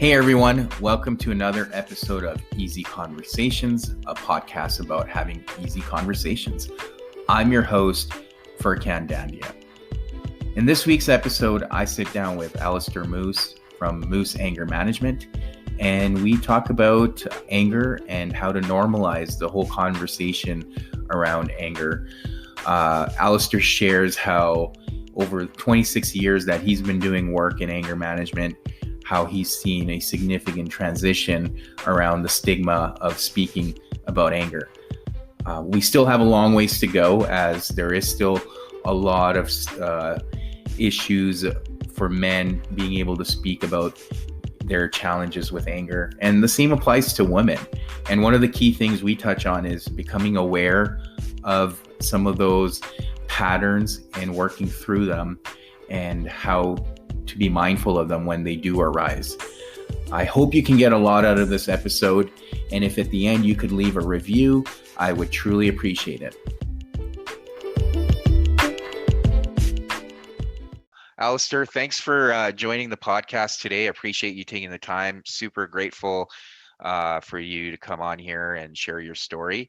Hey everyone, welcome to another episode of Easy Conversations, a podcast about having easy conversations. I'm your host, Furkan Dandia. In this week's episode, I sit down with Alistair Moes from Moes Anger Management, and we talk about anger and how to normalize the whole conversation around anger. Alistair shares how over 26 years that he's been doing work in anger management, how he's seen a significant transition around the stigma of speaking about anger. We still have a long ways to go, as there is still a lot of issues for men being able to speak about their challenges with anger. And the same applies to women. And one of the key things we touch on is becoming aware of some of those patterns and working through them, and how to be mindful of them when they do arise. I hope you can get a lot out of this episode, and if at the end you could leave a review, I would truly appreciate it. Alistair, thanks for joining the podcast today. I appreciate you taking the time. Super grateful for you to come on here and share your story.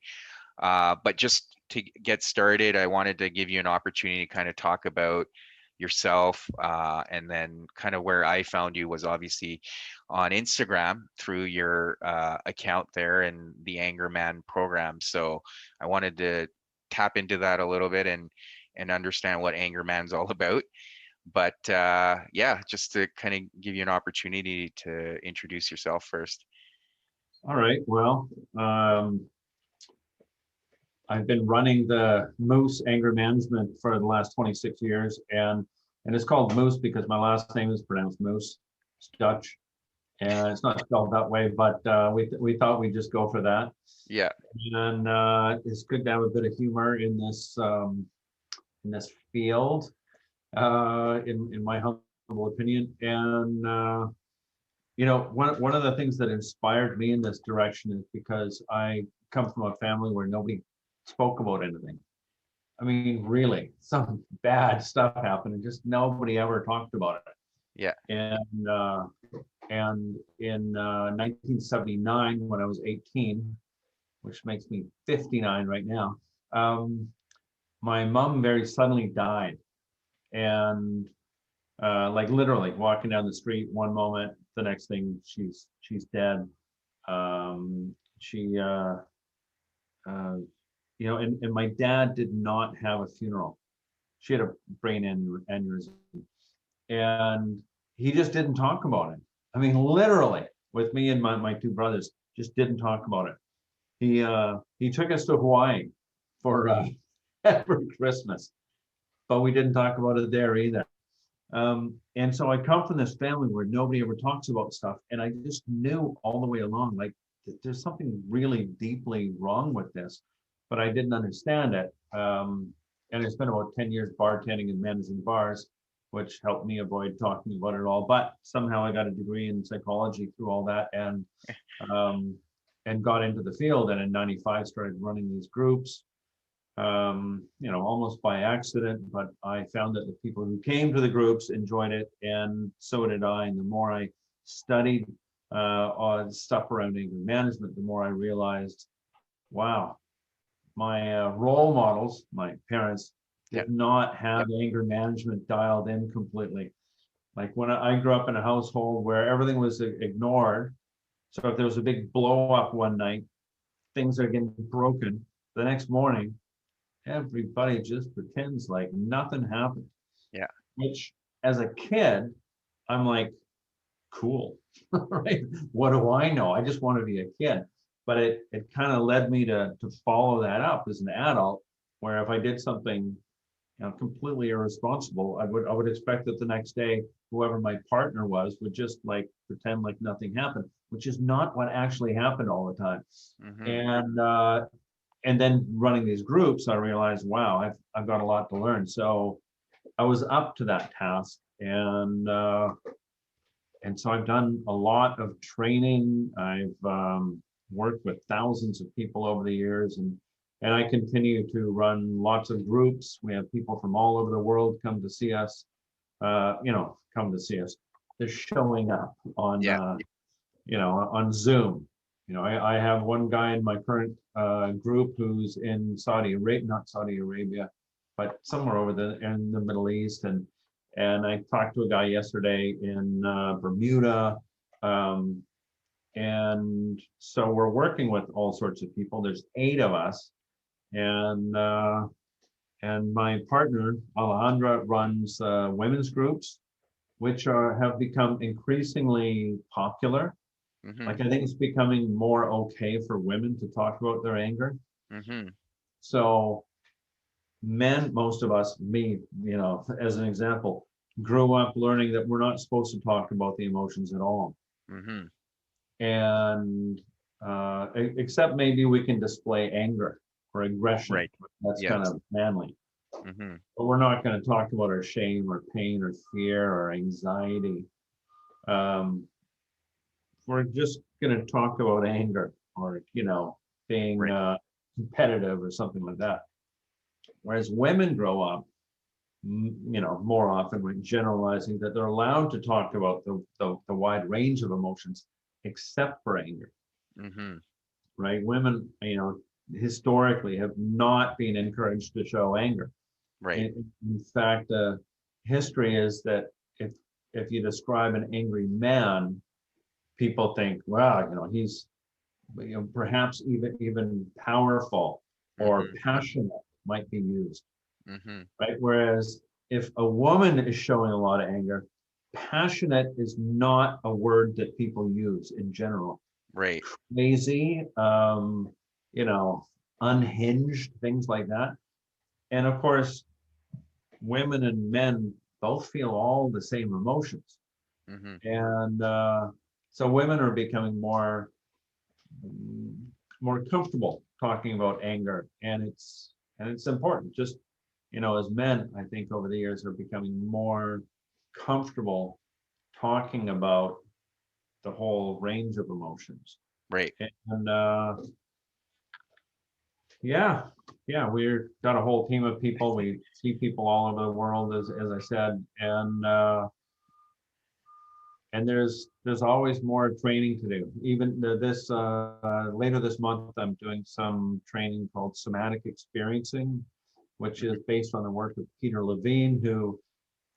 But just to get started, I wanted to give you an opportunity to kind of talk about yourself, and then kind of where I found you was obviously on Instagram through your account there and the Anger Man program. So I wanted to tap into that a little bit and understand what Anger Man's all about. But just to kind of give you an opportunity to introduce yourself first. All right. Well, I've been running the Moes Anger Management for the last 26 years, and it's called Moes because my last name is pronounced Moes. It's Dutch, and it's not spelled that way, but we thought we'd just go for that. Yeah. And it's good to have a bit of humor in this field, in my humble opinion. And one of the things that inspired me in this direction is because I come from a family where nobody spoke about anything. I mean, really, some bad stuff happened and just nobody ever talked about it. Yeah. And in 1979, when I was 18, which makes me 59 right now, my mom very suddenly died. And like literally walking down the street one moment, the next thing she's dead. And my dad did not have a funeral. She had a brain aneurysm, and he just didn't talk about it. I mean, literally, with me and my two brothers, just didn't talk about it. He took us to Hawaii for Christmas, but we didn't talk about it there either. And so I come from this family where nobody ever talks about stuff, and I just knew all the way along, like, there's something really deeply wrong with this, but I didn't understand it. And I spent about 10 years bartending and managing bars, which helped me avoid talking about it all. But somehow I got a degree in psychology through all that, and got into the field. And in '95 started running these groups, almost by accident. But I found that the people who came to the groups enjoyed it, and so did I. And the more I studied on stuff around anger management, the more I realized, wow, my role models, my parents, did not have anger management dialed in completely. Like when I grew up in a household where everything was ignored. So if there was a big blow up one night, things are getting broken. The next morning, everybody just pretends like nothing happened. Yeah. Which, as a kid, I'm like, cool, right? What do I know? I just want to be a kid. But it kind of led me to follow that up as an adult, where if I did something completely irresponsible, I would expect that the next day, whoever my partner was would just like pretend like nothing happened, which is not what actually happened all the time. Mm-hmm. And then running these groups, I realized, wow, I've got a lot to learn. So I was up to that task, and so I've done a lot of training. I've worked with thousands of people over the years, and I continue to run lots of groups. We have people from all over the world come to see us. They're showing up on on Zoom. I have one guy in my current group who's in Saudi Arabia, not Saudi Arabia, but somewhere in the Middle East, and I talked to a guy yesterday in Bermuda, and so we're working with all sorts of people. There's 8 of us, and my partner Alejandra runs women's groups, which have become increasingly popular. Like, I think it's becoming more okay for women to talk about their anger. So men, most of us, me, as an example, grew up learning that we're not supposed to talk about the emotions at all. And except maybe we can display anger or aggression. Right. That's Yes. kind of manly. But we're not going to talk about our shame or pain or fear or anxiety. We're just going to talk about anger or, being Right. competitive or something like that. Whereas women grow up, more often with generalizing that they're allowed to talk about the wide range of emotions, except for anger. Right? Women, historically have not been encouraged to show anger. Right. In fact, history is that if you describe an angry man, people think, wow, he's perhaps even powerful or passionate might be used, right? Whereas if a woman is showing a lot of anger, passionate is not a word that people use in general. Right. Crazy, unhinged, things like that. And of course, women and men both feel all the same emotions. And so women are becoming more comfortable talking about anger, and it's important. Just as men, I think over the years are becoming more comfortable talking about the whole range of emotions. Right. And yeah, we've got a whole team of people. We see people all over the world, as I said, and there's always more training to do. Even this later this month, I'm doing some training called somatic experiencing, which is based on the work of Peter Levine, who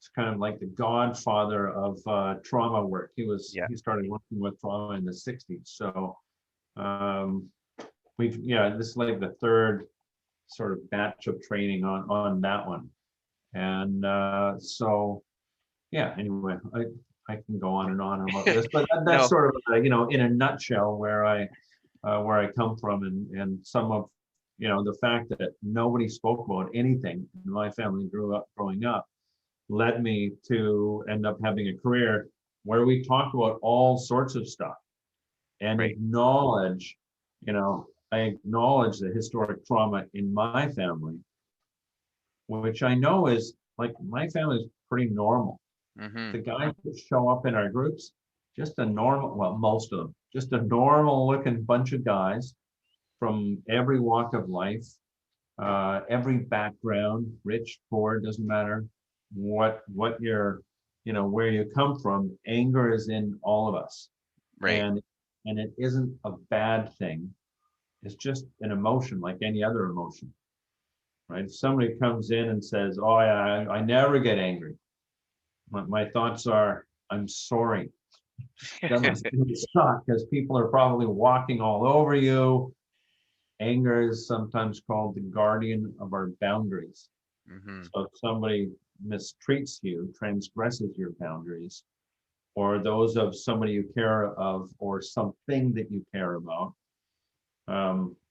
is kind of like the godfather of trauma work. He started working with trauma in the 60s. So this is like the third sort of batch of training on that one. And anyway, I can go on and on about this, but that's sort of in a nutshell where I come from, and some of the fact that nobody spoke about anything in my family growing up led me to end up having a career where we talk about all sorts of stuff and acknowledge, I acknowledge the historic trauma in my family, which I know is like, my family is pretty normal. The guys that show up in our groups, just a normal, well, most of them, just a normal looking bunch of guys from every walk of life, every background, rich, poor, doesn't matter what you're, where you come from. Anger is in all of us. Right. And it isn't a bad thing. It's just an emotion like any other emotion, right? If somebody comes in and says, oh, I never get angry, my thoughts are, I'm sorry. That must be stuck, because people are probably walking all over you. Anger is sometimes called the guardian of our boundaries. So if somebody mistreats you, transgresses your boundaries, or those of somebody you care of, or something that you care about,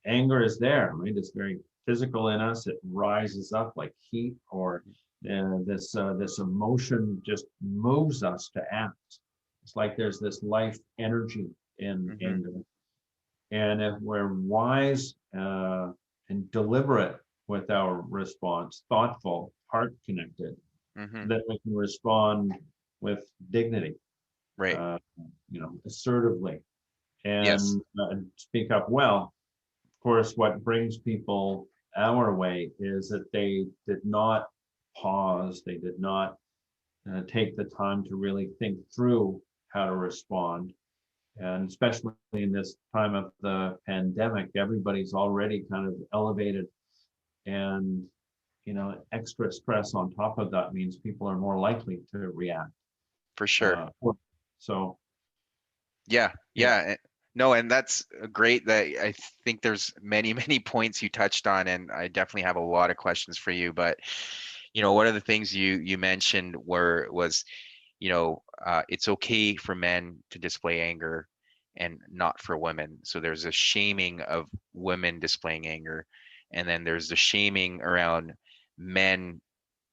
anger is there, right? It's very physical in us. It rises up like heat, or this emotion just moves us to act. It's like there's this life energy in anger. And if we're wise and deliberate with our response, thoughtful, heart connected, then we can respond with dignity, assertively, and speak up well. Of course, what brings people our way is that they did not pause, they did not take the time to really think through how to respond. And especially in this time of the pandemic, everybody's already kind of elevated, and extra stress on top of that means people are more likely to react. For sure. So Yeah, yeah, yeah. No, and that's great that I think there's many, many points you touched on, and I definitely have a lot of questions for you. But one of the things you mentioned was it's okay for men to display anger and not for women. So there's a shaming of women displaying anger, and then there's the shaming around men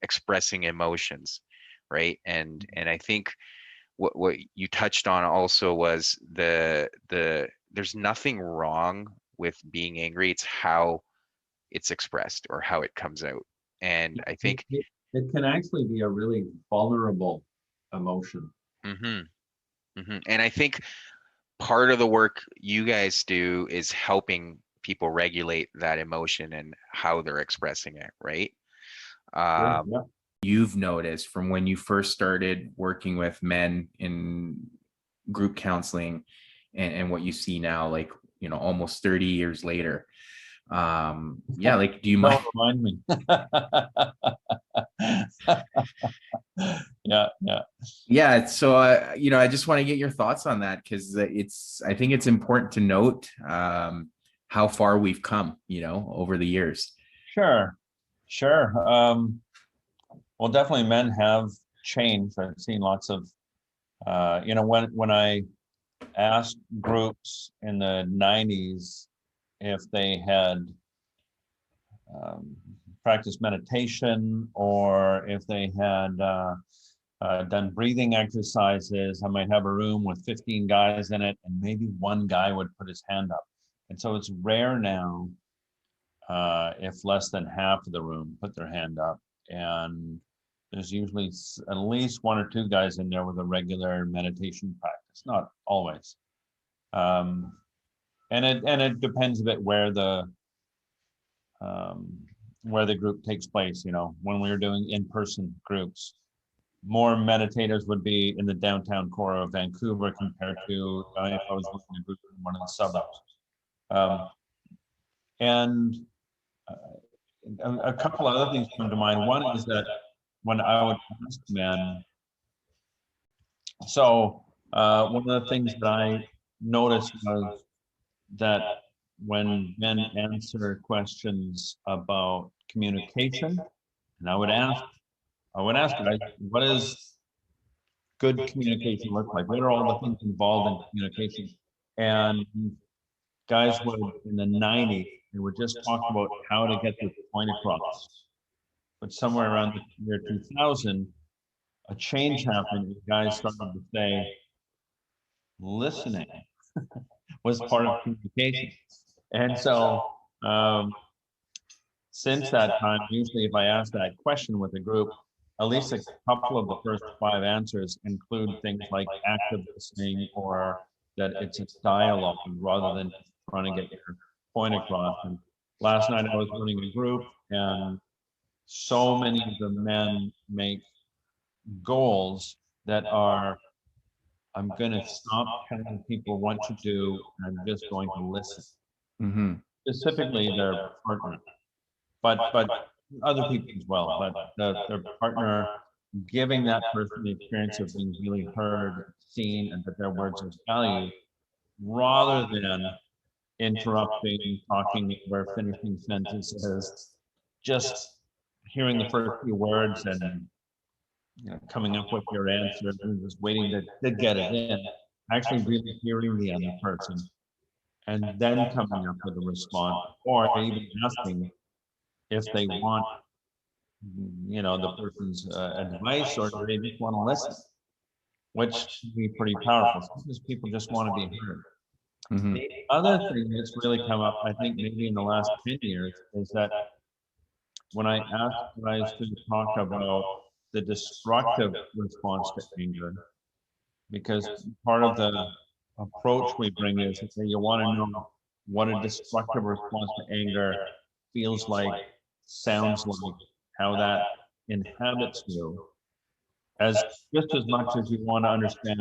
expressing emotions, right? And I think what you touched on also was there's nothing wrong with being angry. It's how it's expressed or how it comes out. And I think it can actually be a really vulnerable emotion. hmm and I think part of the work you guys do is helping people regulate that emotion and how they're expressing it, right? Sure, yeah. You've noticed from when you first started working with men in group counseling and what you see now, like, almost 30 years later. Yeah, like, do you mind? Don't remind me. Yeah. Yeah, so I just want to get your thoughts on that, because I think it's important to note how far we've come, over the years. Sure. Well, definitely men have changed. I've seen lots of, when I asked groups in the 90s if they had practiced meditation, or if they had done breathing exercises, I might have a room with 15 guys in it, and maybe one guy would put his hand up. And so it's rare now if less than half of the room put their hand up. And there's usually at least one or two guys in there with a regular meditation practice, not always. And it depends a bit where the group takes place. When we were doing in-person groups, more meditators would be in the downtown core of Vancouver compared to if I was looking at a group in one of the suburbs. And a couple other things come to mind. One is that when I would ask men, one of the things that I noticed was that when men answer questions about communication, and I would ask, guys, what does good communication look like? What are all the things involved in communication? And guys would, in the 90s, they would just talk about how to get this point across. But somewhere around the year 2000, a change happened, and guys started to say, listening was part of communication. And so since that time, usually if I ask that question with a group, at least a couple of the first 5 answers include things like active listening, or that it's a dialogue rather than trying to get your point across. And last night I was running a group, and so many of the men make goals that are, I'm going to stop telling people what to do, and I'm just going to listen. Mm-hmm. Specifically their partner, but other people as well, but their partner, giving that person the experience of being really heard, seen, and that their words are valued, rather than interrupting, talking over, finishing sentences, just hearing the first few words and coming up with your answer and just waiting to get it in, actually really hearing the other person and then coming up with a response, or even asking if they want, the person's advice, or do they just want to listen, which can be pretty powerful. Sometimes people just want to be heard. Mm-hmm. The other thing that's really come up, I think maybe in the last 10 years, is that when I asked guys to talk about the destructive response to anger, because part of the approach we bring is that you want to know what a destructive response to anger feels like, sounds like, how that inhabits you, as just as much as you want to understand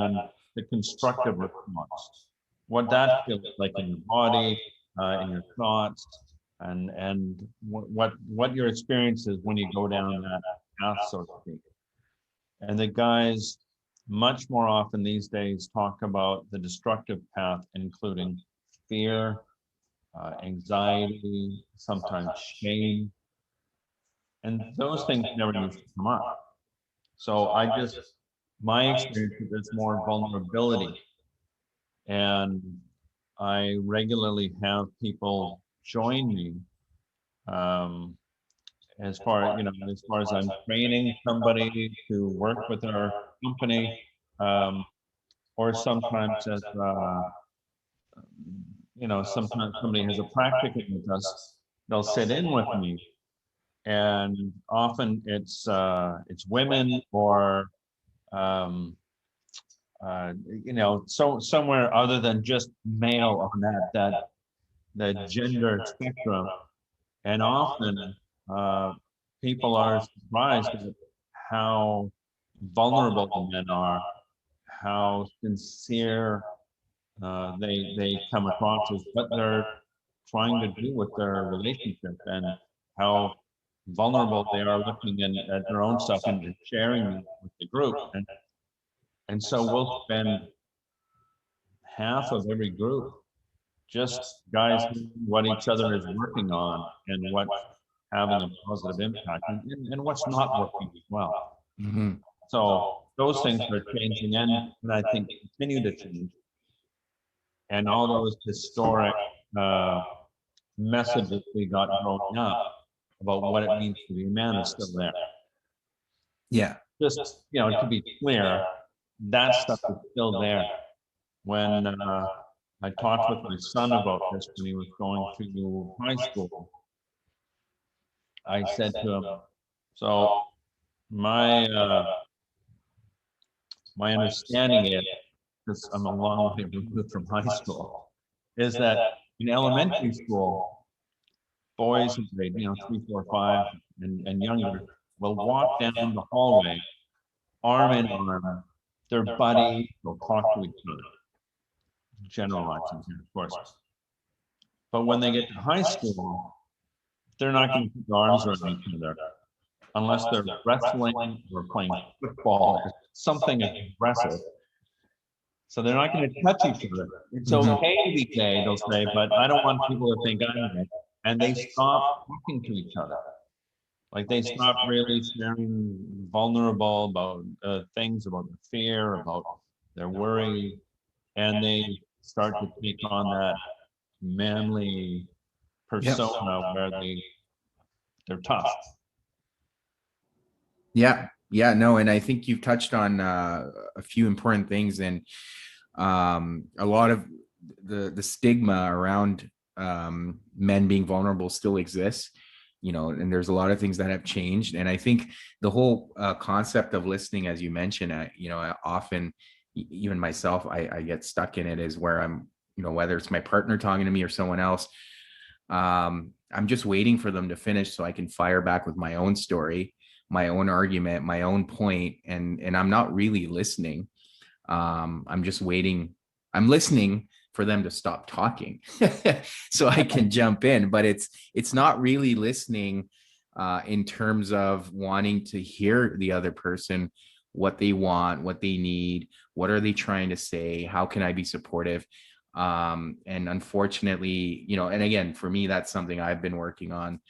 the constructive response. what that feels like in your body, in your thoughts, and what your experience is when you go down that path, so to speak. And the guys much more often these days talk about the destructive path, including fear, anxiety, sometimes shame, and those things never used to come up. So my experience is it's more vulnerability. And I regularly have people join me, um, as far as I'm training somebody to work with our company, um, or sometimes as sometimes somebody has a practicum with us, they'll sit in with me, and often it's women or um, so somewhere other than just male on that gender spectrum. And often people are surprised at how vulnerable the men are, how sincere they come across as what they're trying to do with their relationship, and how vulnerable they are looking at their own stuff and sharing with the group. And so we'll spend half of every group just guys what each other is working on and what's having a positive impact, and what's not working as well. Mm-hmm. So those things are changing, and I think continue to change. And all those historic messages we got growing up about what it means to be a man is still there. Yeah. Just, to be clear, that stuff is still there. When I talked with my son about this when he was going through high school, I said to him, so my my understanding is, because I'm a long way removed from high school, is that in elementary school, boys in grade, 3, 4, 5, and younger will walk down the hallway, arm in arm, their buddy will talk to each other. Generalizing here, of course. But when they get to high school, they're not going to put their arms around each other unless they're wrestling or playing football or something aggressive. So they're not going to touch each other. It's okay to be gay, they'll say, but I don't want people to think I'm gay. And they stop talking to each other. Like they stop really sharing vulnerable about things, about their fear, about their worry, and they start to take on that manly persona where they're tough. Yeah, no, and I think you've touched on a few important things, and a lot of the stigma around men being vulnerable still exists, and there's a lot of things that have changed. And I think the whole concept of listening, as you mentioned, I often, even myself, I get stuck in it, is where I'm, whether it's my partner talking to me or someone else, I'm just waiting for them to finish so I can fire back with my own story, my own argument, my own point, and I'm not really listening. I'm just waiting. I'm listening for them to stop talking so I can jump in, but it's not really listening in terms of wanting to hear the other person, what they want, what they need, what are they trying to say, how can I be supportive. And unfortunately, and again, for me, that's something I've been working on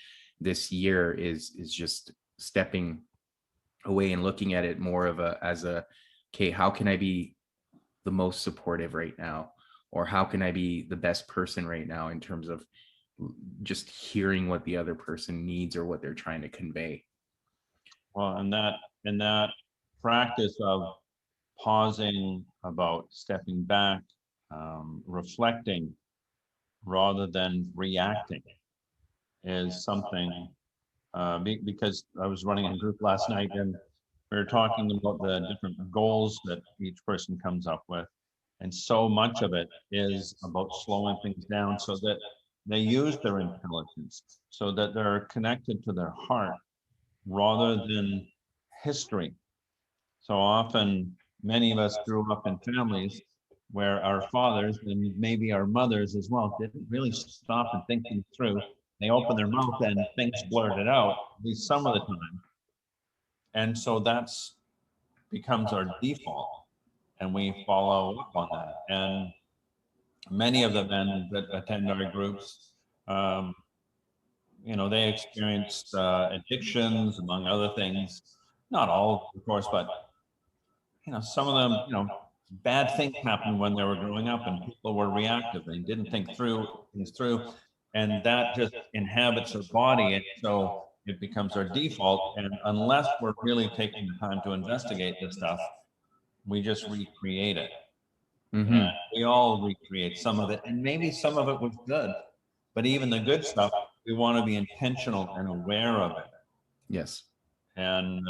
this year, is just stepping away and looking at it more of okay, how can I be the most supportive right now? Or how can I be the best person right now, in terms of just hearing what the other person needs or what they're trying to convey? Well, and that practice of pausing, about stepping back, reflecting rather than reacting, is something, because I was running a group last night and we were talking about the different goals that each person comes up with. And so much of it is about slowing things down so that they use their intelligence, so that they're connected to their heart rather than history. So often, many of us grew up in families where our fathers and maybe our mothers as well didn't really stop and think things through. They open their mouth and things blurted out, at least some of the time. And so that's becomes our default, and we follow up on that. And many of the men that attend our groups, um, they experienced addictions, among other things. Not all, of course, but some of them, bad things happened when they were growing up, and people were reactive. They didn't think things through, and that just inhabits their body, and so it becomes our default. And unless we're really taking the time to investigate this stuff, we just recreate it. Mm-hmm. And we all recreate some of it, and maybe some of it was good, but even the good stuff, we want to be intentional and aware of it. Yes. And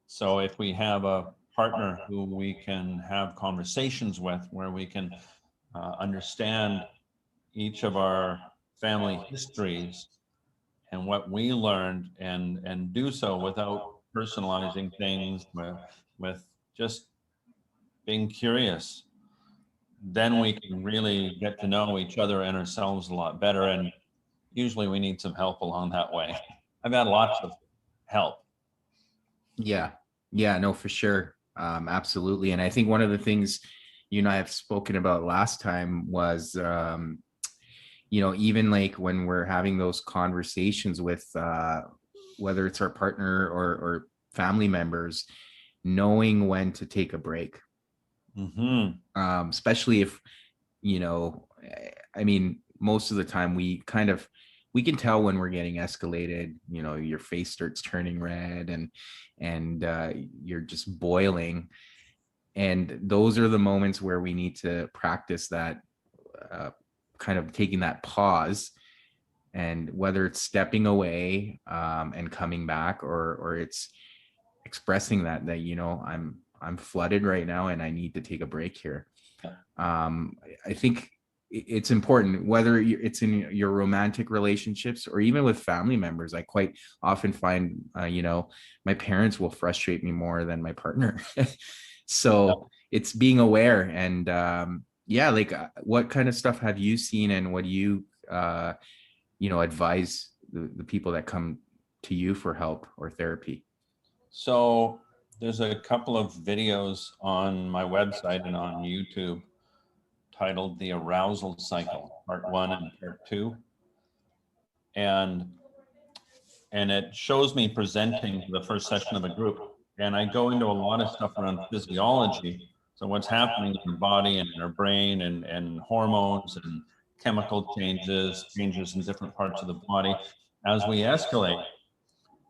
so if we have a partner who we can have conversations with, where we can understand each of our family histories and what we learned, and do so without personalizing things, with just being curious, then we can really get to know each other and ourselves a lot better. And usually we need some help along that way. I've had lots of help. Yeah. Yeah, no, for sure. Absolutely. And I think one of the things you and I have spoken about last time was, even like when we're having those conversations with, whether it's our partner or family members, knowing when to take a break. Mm-hmm. Especially if, I mean, most of the time we can tell when we're getting escalated. Your face starts turning red, and you're just boiling. And those are the moments where we need to practice that, kind of taking that pause, and whether it's stepping away, and coming back, or it's expressing that I'm flooded right now and I need to take a break here. I think it's important, whether it's in your romantic relationships or even with family members. I quite often find, my parents will frustrate me more than my partner. So it's being aware. And like, what kind of stuff have you seen, and what do you advise the people that come to you for help or therapy? So there's a couple of videos on my website and on YouTube titled The Arousal Cycle, Part 1 and Part 2. And it shows me presenting the first session of the group. And I go into a lot of stuff around physiology. So what's happening in our body and in our brain, and hormones and chemical changes in different parts of the body as we escalate.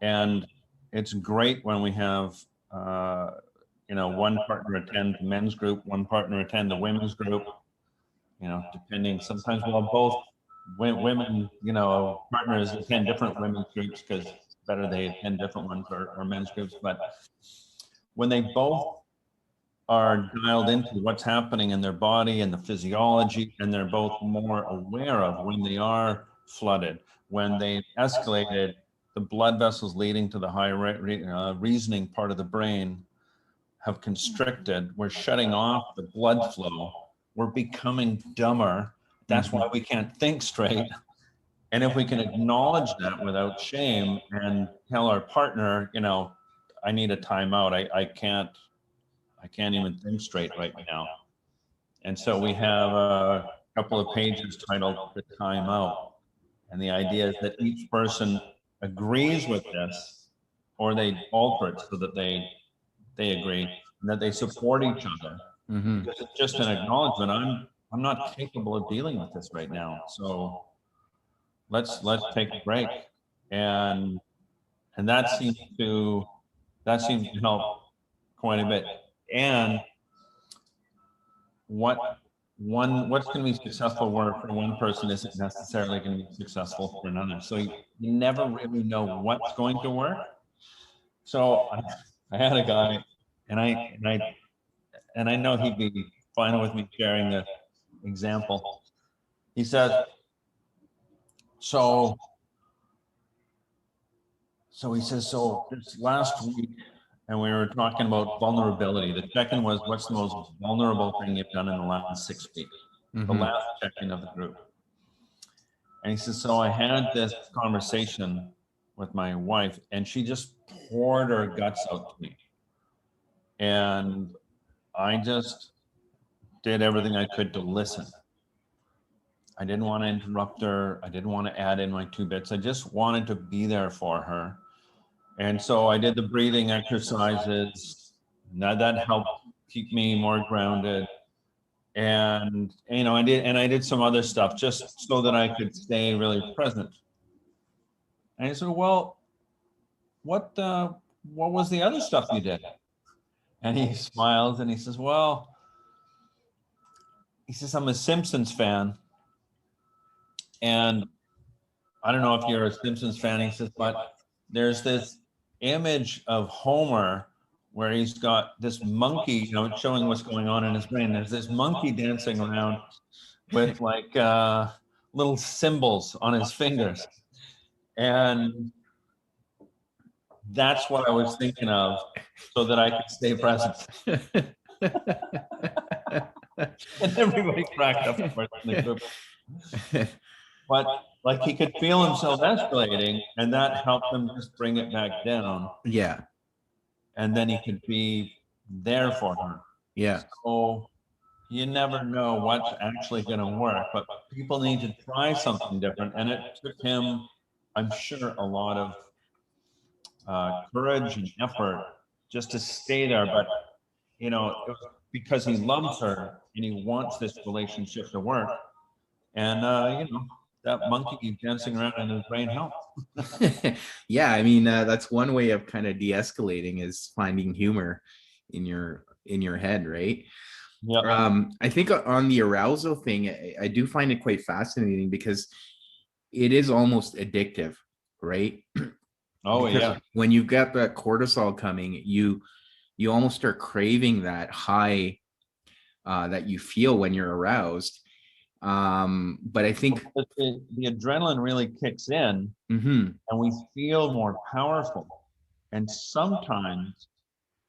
And it's great when we have, one partner attend the men's group, one partner attend the women's group, depending. Sometimes we'll have both women, partners attend different women's groups, because it's better they attend different ones, or men's groups. But when they both are dialed into what's happening in their body and the physiology, and they're both more aware of when they are flooded, when they've escalated, the blood vessels leading to the high reasoning part of the brain have constricted. We're shutting off the blood flow. We're becoming dumber. That's why we can't think straight. And if we can acknowledge that without shame, and tell our partner, I need a timeout. I can't even think straight right now. And so we have a couple of pages titled The Timeout. And the idea is that each person agrees with this, or they alter it so that they agree, and that they support each other. Mm-hmm. Because it's just an acknowledgement. I'm not capable of dealing with this right now. So let's take a break. And that seems to help quite a bit. And what's going to be successful for one person isn't necessarily going to be successful for another. So you never really know what's going to work. So I had a guy, and I know he'd be fine with me sharing the example. He said, so he says, so this last week, and we were talking about vulnerability. The check-in was, what's the most vulnerable thing you've done in the last 6 weeks? The last check-in of the group. And he says, so I had this conversation with my wife, and she just poured her guts out to me. And I just did everything I could to listen. I didn't want to interrupt her. I didn't want to add in my 2 bits. I just wanted to be there for her. And so I did the breathing exercises. Now that helped keep me more grounded. And I did some other stuff just so that I could stay really present. And I said, well, what was the other stuff you did? And he smiles and he says, well, I'm a Simpsons fan. And I don't know if you're a Simpsons fan, he says, but there's this image of Homer where he's got this monkey, showing what's going on in his brain. There's this monkey dancing around with like little symbols on his fingers. And that's what I was thinking of so that I could stay present. And everybody cracked up, of course, in the group. But like he could feel himself escalating, and that helped him just bring it back down. Yeah. And then he could be there for her. Yeah. So you never know what's actually going to work, but people need to try something different. And it took him, I'm sure, a lot of courage and effort just to stay there. But, it was because he loves her and he wants this relationship to work. And, that monkey dancing around in his brain helped. Yeah, I mean, that's one way of kind of de-escalating is finding humor in your head, right? Yeah. I think on the arousal thing, I do find it quite fascinating because it is almost addictive, right? Oh, because yeah. when you've got that cortisol coming, you almost start craving that high that you feel when you're aroused. But I think the adrenaline really kicks in, and we feel more powerful. And sometimes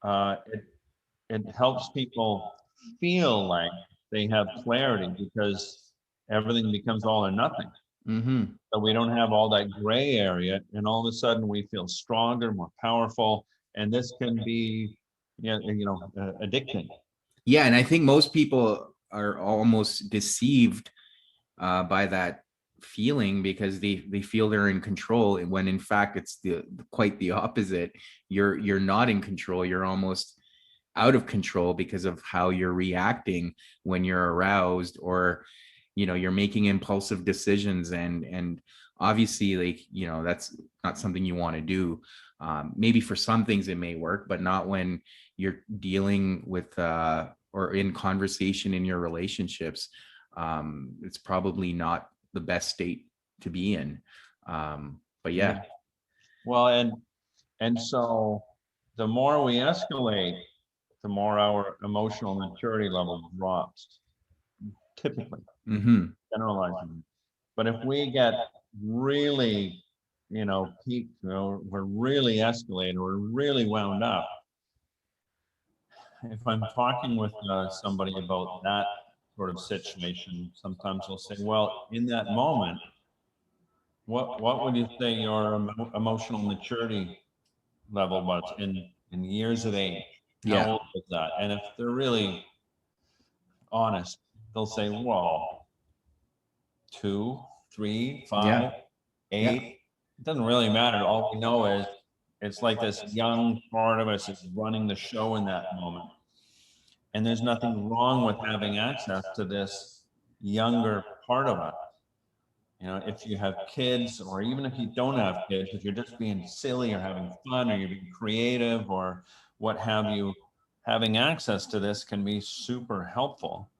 it helps people feel like they have clarity because everything becomes all or nothing. So we don't have all that gray area, and all of a sudden we feel stronger, more powerful, and this can be, addicting. Yeah, and I think most people are almost deceived by that feeling because they feel they're in control, and when in fact it's quite the opposite. You're not in control. You're almost out of control because of how you're reacting when you're aroused, or you're making impulsive decisions, and obviously, like, that's not something you want to do. Maybe for some things it may work, but not when you're dealing with or in conversation in your relationships. It's probably not the best state to be in. But yeah. Well, and so the more we escalate, the more our emotional maturity level drops, typically, generalizing. But if we get really, peaked, we're really escalated, we're really wound up. If I'm talking with somebody about that sort of situation, sometimes they'll say, well, in that moment, what would you say your emotional maturity level was in years of age? How old was that? And if they're really honest, they'll say, well, 2, 3, 5, 8. It doesn't really matter. All we know is it's like this young part of us is running the show in that moment. And there's nothing wrong with having access to this younger part of us. If you have kids, or even if you don't have kids, if you're just being silly or having fun, or you're being creative or what have you, having access to this can be super helpful.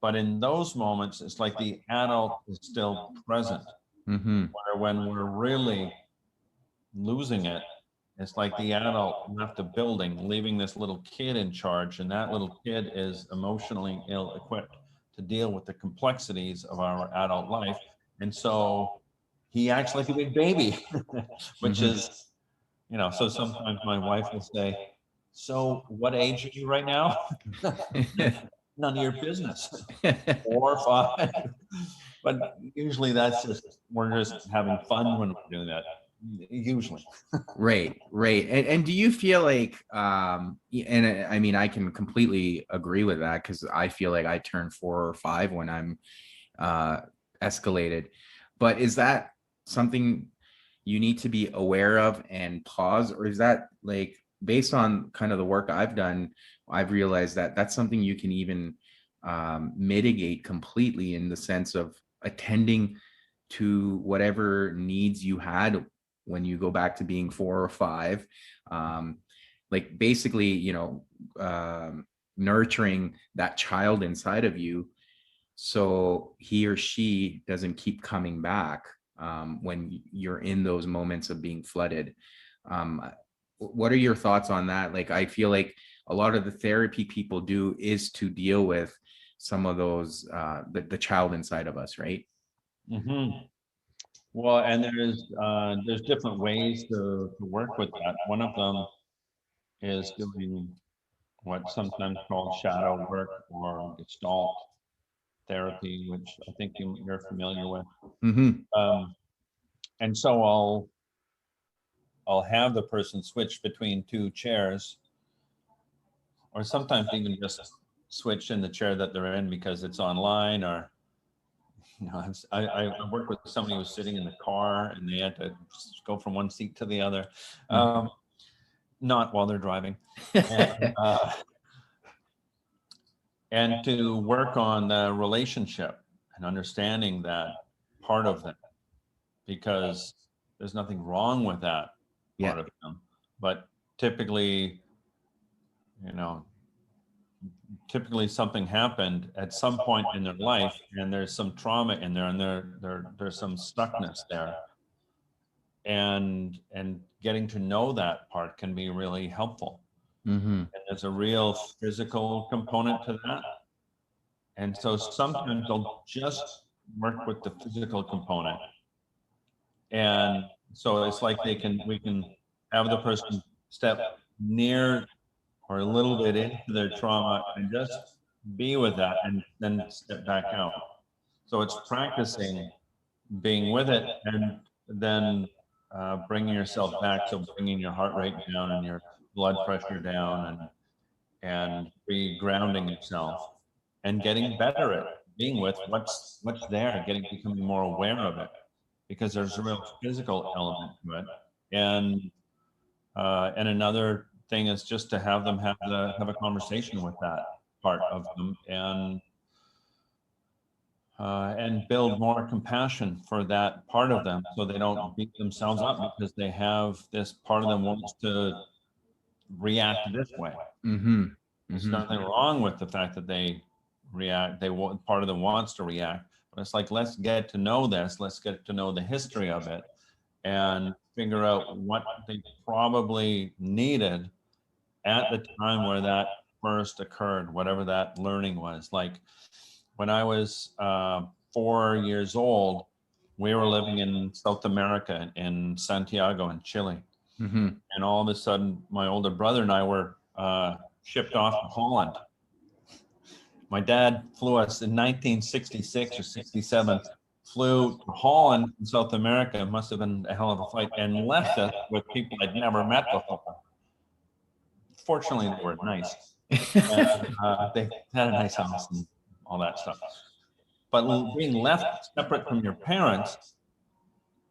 But in those moments, it's like the adult is still present. Where when we're really losing it, it's like the adult left the building, leaving this little kid in charge, and that little kid is emotionally ill-equipped to deal with the complexities of our adult life. And so he acts like a big baby, which is, so sometimes my wife will say, so what age are you right now? None of your business. 4 or 5. But usually that's just, we're just having fun when we're doing that. Usually. Right, right. And do you feel like, and I mean, I can completely agree with that, because I feel like I turn 4 or 5 when I'm escalated. But is that something you need to be aware of and pause, or is that, like, based on kind of the work I've done, I've realized that that's something you can even mitigate completely, in the sense of attending to whatever needs you had when you go back to being 4 or 5, like basically, nurturing that child inside of you, so he or she doesn't keep coming back when you're in those moments of being flooded. um, what are your thoughts on that? Like, I feel like a lot of the therapy people do is to deal with some of those the child inside of us, right? Mm-hmm. Well, and there's different ways to work with that. One of them is doing what's sometimes called shadow work or gestalt therapy, which I think you're familiar with. Mm-hmm. And so I'll have the person switch between 2 chairs, or sometimes even just switch in the chair that they're in because it's online, or I worked with somebody who was sitting in the car and they had to go from one seat to the other, not while they're driving, and to work on the relationship and understanding that part of them, because there's nothing wrong with that part Yeah. of them, but typically, typically something happened at some point in their life and there's some trauma in there, and there's some stuckness there, and getting to know that part can be really helpful. Mm-hmm. And there's a real physical component to that, and so sometimes they'll just work with the physical component, and so it's like we can have the person step near or a little bit into their trauma and just be with that and then step back out. So it's practicing being with it, and then bringing yourself back. So bringing your heart rate down and your blood pressure down, and re-grounding yourself and getting better at being with what's there, becoming more aware of it, because there's a real physical element to it. And another thing is just to have them have a conversation with that part of them, and build more compassion for that part of them, so they don't beat themselves up because they have this part of them wants to react this way. Mm-hmm. There's Mm-hmm. nothing wrong with the fact that they react. Part of them wants to react, but it's like, let's get to know this. Let's get to know the history of it, and figure out what they probably needed at the time where that first occurred, whatever that learning was. Like when I was 4 years old, we were living in South America, in Santiago in Chile. Mm-hmm. And all of a sudden, my older brother and I were shipped off to Holland. My dad flew us in 1966 or 67, flew to Holland in South America. It must have been a hell of a flight, and left us with people I'd never met before. Fortunately, they were nice. And, they had a nice house and all that stuff. But being left separate from your parents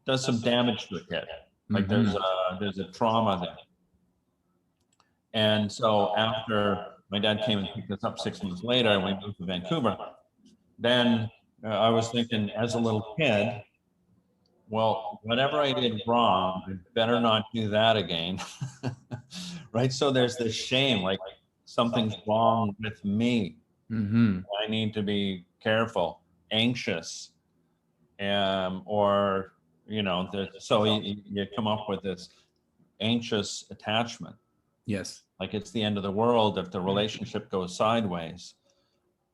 does some damage to a kid. Like there's a trauma there. And so after my dad came and picked us up 6 months later, and we moved to Vancouver, then I was thinking as a little kid, well, whatever I did wrong, I better not do that again. Right? So there's this shame, like something's wrong with me. Mm-hmm. I need to be careful, anxious, or, so you come up with this anxious attachment. Yes. Like it's the end of the world if the relationship goes sideways.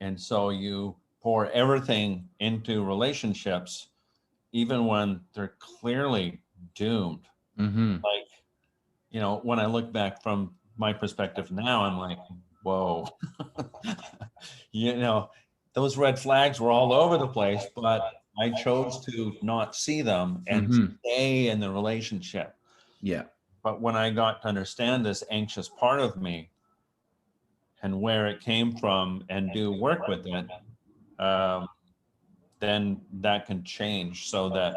And so you pour everything into relationships, even when they're clearly doomed. Mm-hmm. Like, when I look back from my perspective now, I'm like, whoa, you know, those red flags were all over the place, but I chose to not see them and stay in the relationship. Yeah. But when I got to understand this anxious part of me and where it came from and do work with it, then that can change so that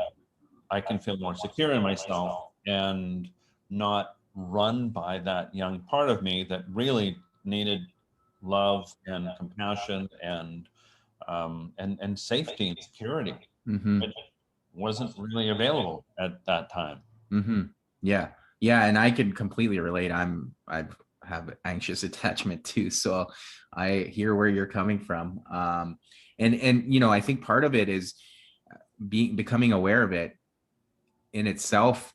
I can feel more secure in myself and not run by that young part of me that really needed love and compassion and safety and security. It wasn't really available at that time. Yeah. Yeah. And I can completely relate. I have anxious attachment too. So I hear where you're coming from. And, you know, I think part of it is becoming aware of it in itself.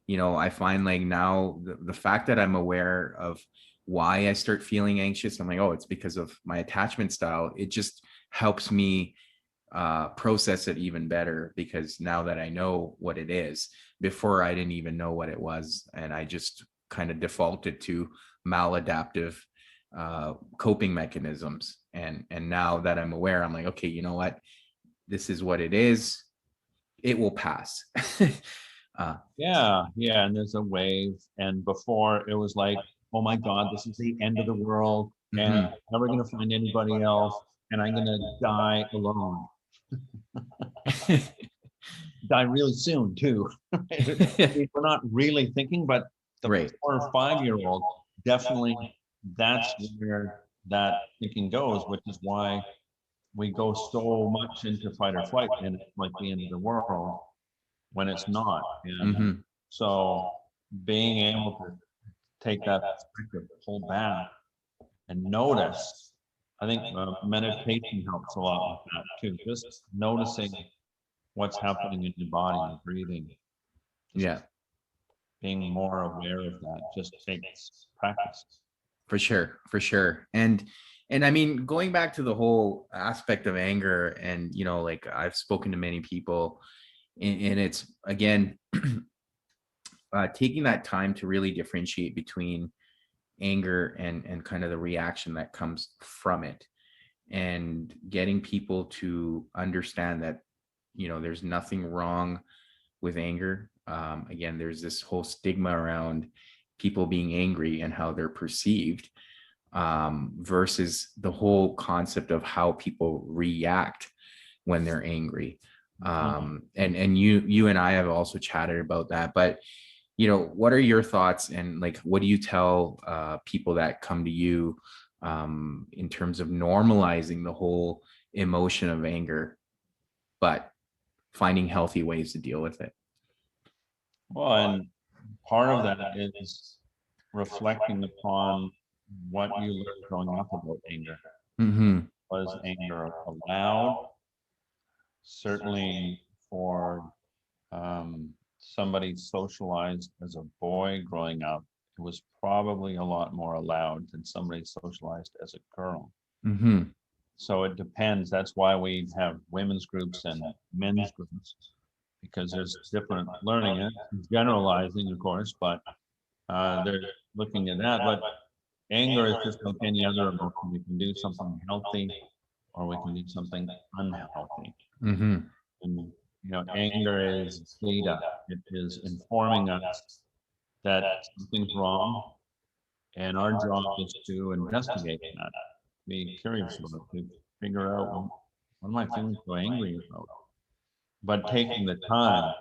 You know, I find like now the fact that I'm aware of why I start feeling anxious, I'm like, oh, it's because of my attachment style. It just helps me process it even better, because now that I know what it is, before I didn't even know what it was, and I just kind of defaulted to maladaptive coping mechanisms. And now that I'm aware, I'm like, okay, you know what, this is what it is, it will pass. Yeah, and there's a wave. And before it was like, oh my God, this is the end of the world, and I'm never gonna find anybody else, and I'm gonna die alone. Die really soon too. We're not really thinking, but the Right. 4 or 5-year-old, definitely that's where that thinking goes, which is why we go so much into fight or flight, and it's like the end of the world when it's not. And so being able to take that perspective, pull back, and notice, I think meditation helps a lot with that too. Just noticing what's happening in your body and breathing. Just Yeah, being more aware of that just takes practice. for sure, for sure. And I mean, going back to the whole aspect of anger, and you know, like I've spoken to many people, and it's again taking that time to really differentiate between anger and kind of the reaction that comes from it, and getting people to understand that, you know, there's nothing wrong with anger. Again, there's this whole stigma around people being angry and how they're perceived, versus the whole concept of how people react when they're angry. And you and I have also chatted about that. But you know, what are your thoughts, and like, what do you tell people that come to you in terms of normalizing the whole emotion of anger, but finding healthy ways to deal with it? Well, and part of that is reflecting upon what you learned growing up about anger. Was anger allowed? Certainly for somebody socialized as a boy growing up, it was probably a lot more allowed than somebody socialized as a girl. So it depends. That's why we have women's groups and men's groups, because there's different learning. It generalizing, of course, but they're looking at that. But anger is just like any other emotion. We can do something healthy, or we can do something unhealthy. And you know, anger is data. It is informing us that something's wrong, and our job is to investigate that, be curious about it, to figure out, well, what am I feeling so angry about? But taking the time,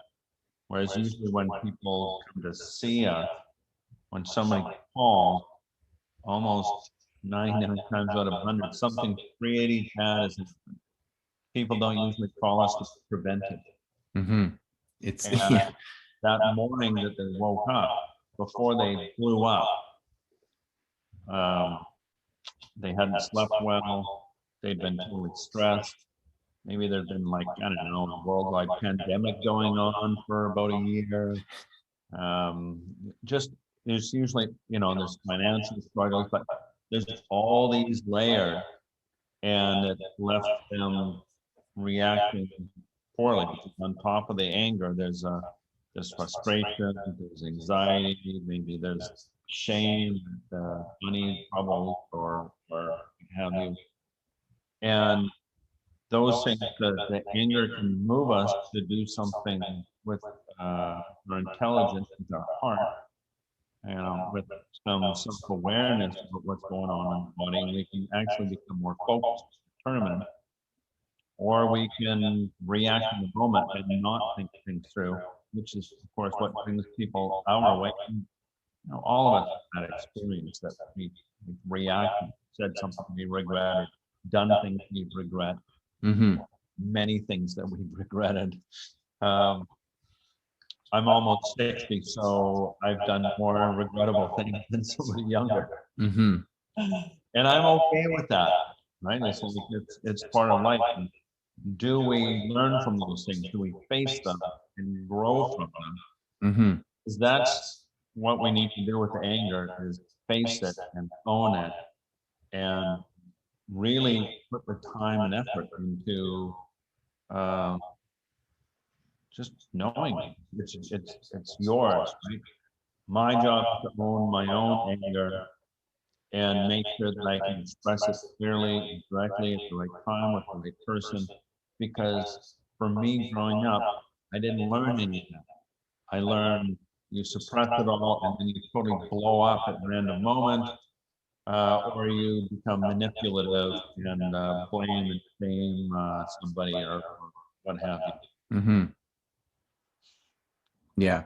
whereas usually when people come to see us, when somebody calls, almost 99 times out of 100, something pretty bad is happening. People don't usually call us to prevent it. It's And yeah. that morning that they woke up, before they blew up, they hadn't slept well, they'd been totally stressed. Maybe there'd been, like, I don't know, a worldwide pandemic going on for about a year. Just there's usually, you know, there's financial struggles, but there's all these layers, and it left them reacting poorly. On top of the anger, there's frustration, there's anxiety, maybe there's shame, money troubles, or have you. And those things, the anger can move us to do something with our intelligence, with our heart, with some self-awareness of what's going on in the body, and we can actually become more focused, determined, or we can react in the moment and not think things through, which is, of course, what brings people our way. All of us have that experience that we reacted, said something we regret, or done things we regret. Mm-hmm. Many things that we regretted. Um, I'm almost 60, so I've done more regrettable things than somebody younger. Mm-hmm. And I'm okay with that, right? It's part of life. And do we learn from those things? Do we face them and grow from them? Mm-hmm. Because that's what we need to do with the anger, is face it and own it, and really put the time and effort into just knowing it's yours, right? My job is to own my own anger and make sure that I can express it clearly and directly at the right time with the right person. Because for me growing up, I didn't learn any of that. I learned you suppress it all and then you totally blow up at random moments, or you become manipulative and blame and shame somebody, or what have you. Mm-hmm. Yeah.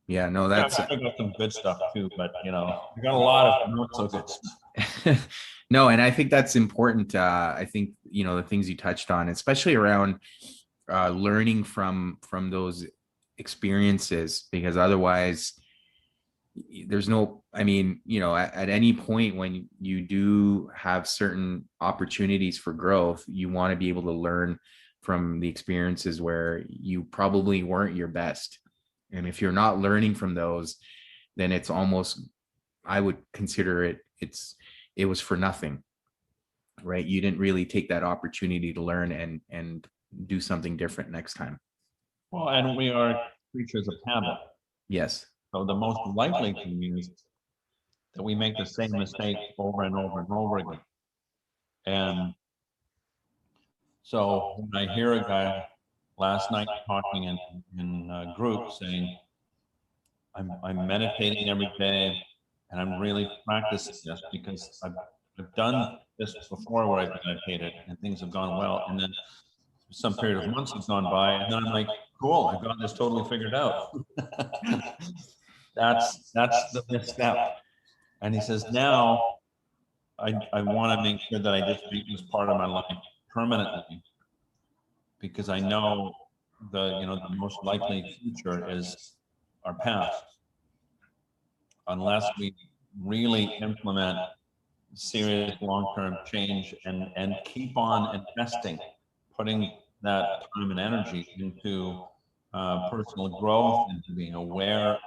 Yeah. No, that's I got some good stuff too, but I got a lot of not so good stuff. no, and I think that's important. I think the things you touched on, especially around learning from those experiences, because otherwise there's no, I mean, at any point when you do have certain opportunities for growth, you want to be able to learn from the experiences where you probably weren't your best. And if you're not learning from those, then it's almost, I would consider it was for nothing, right? You didn't really take that opportunity to learn and do something different next time. Well, and we are creatures of habit. Yes. So the most likely thing is that we make the same mistake over and over and over again. And so when I hear a guy last night talking in a group saying, I'm meditating every day and I'm really practicing this because I've done this before where I've meditated and things have gone well. And then some period of months has gone by and then I'm like, cool, I've got this totally figured out. That's the next step. And he says, now I want to make sure that I just make this part of my life permanently, because I know the most likely future is our past. Unless we really implement serious long-term change and keep on investing, putting that time and energy into personal growth, into being aware,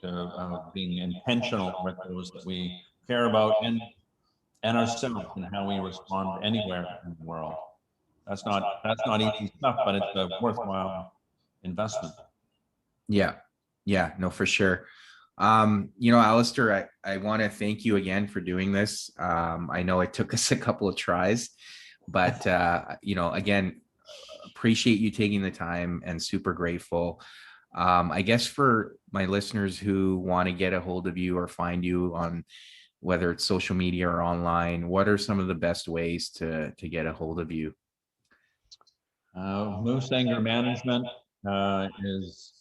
of being intentional with those that we care about, and ourselves, and how we respond anywhere in the world. That's not easy stuff, but it's a worthwhile investment. Yeah. Yeah, no, for sure. Alistair, I want to thank you again for doing this. I know it took us a couple of tries, but again, appreciate you taking the time and super grateful. I guess for my listeners who want to get a hold of you or find you on whether it's social media or online, what are some of the best ways to get a hold of you? Moes Anger Management is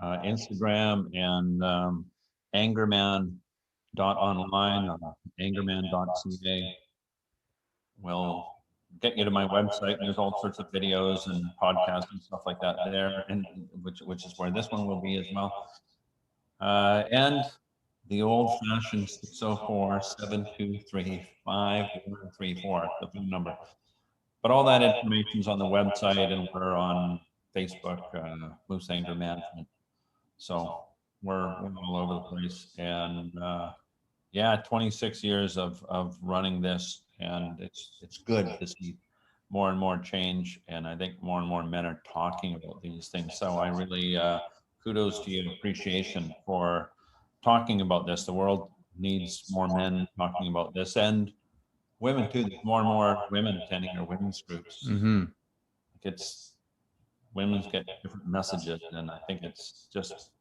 Instagram, and angerman.online or angerman.ca will get you to my website, and there's all sorts of videos and podcasts and stuff like that there, and which is where this one will be as well. And the old-fashioned 604-723-5134, the phone number. But all that information's on the website, and we're on Facebook, Moes Anger Management. So we're all over the place. And 26 years of running this, and it's good to see more and more change. And I think more and more men are talking about these things. So I really kudos to you and appreciation for talking about this. The world needs more men talking about this, and women too. There's more and more women attending our women's groups. Mm-hmm. It's women's get different messages, and I think it's just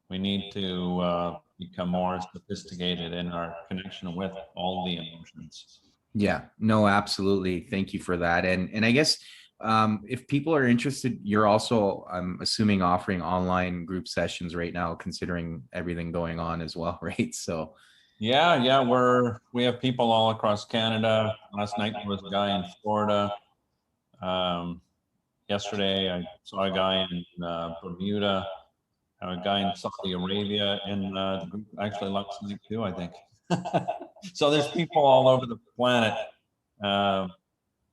we need to become more sophisticated in our connection with all the emotions. Yeah, no, absolutely. Thank you for that. And I guess if people are interested, you're also, I'm assuming, offering online group sessions right now, considering everything going on as well, right? So Yeah, we have people all across Canada. Last night there was a guy in Florida. Yesterday I saw a guy in Bermuda, a guy in Saudi Arabia, and the group actually last night too, I think. So there's people all over the planet. A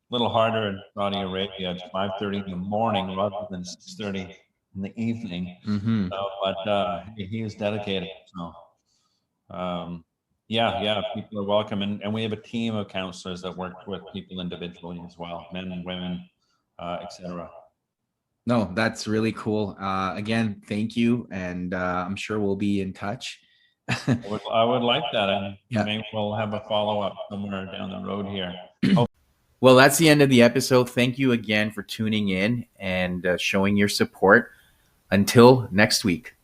little harder in Saudi Arabia. It's 5:30 in the morning rather than 6:30 in the evening. mm-hmm. So, but he is dedicated. So yeah, people are welcome, and we have a team of counselors that work with people individually as well, men and women, etc. No, that's really cool. Again, thank you. And I'm sure we'll be in touch. I would like that, and Yeah. maybe we'll have a follow-up somewhere down the road here. Well, that's the end of the episode. Thank you again for tuning in and showing your support. Until next week.